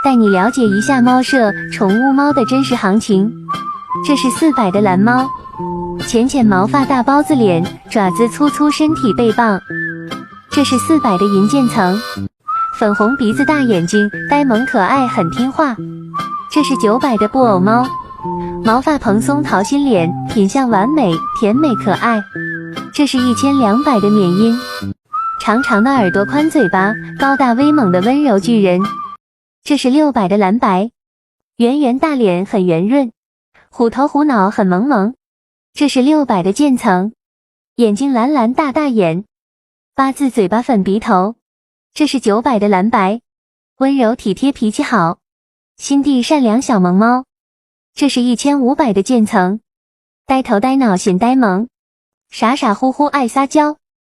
带你了解一下猫舍宠物猫的真实行情。这是400的蓝猫，浅浅毛发大包子脸，爪子粗粗，身体背棒。这是400的银渐层，粉红鼻子大眼睛，呆萌可爱很听话。这是900的布偶猫，毛发蓬松桃心脸，品相完美，甜美可爱。这是1200的缅因，长长的耳朵，宽嘴巴，高大威猛的温柔巨人。这是600的蓝白，圆圆大脸很圆润，虎头虎脑很萌萌。这是600的渐层，眼睛蓝蓝大大眼，八字嘴巴粉鼻头。这是900的蓝白，温柔体贴脾气好，心地善良小萌猫。这是1500的渐层，呆头呆脑显呆萌，傻傻乎乎爱撒娇。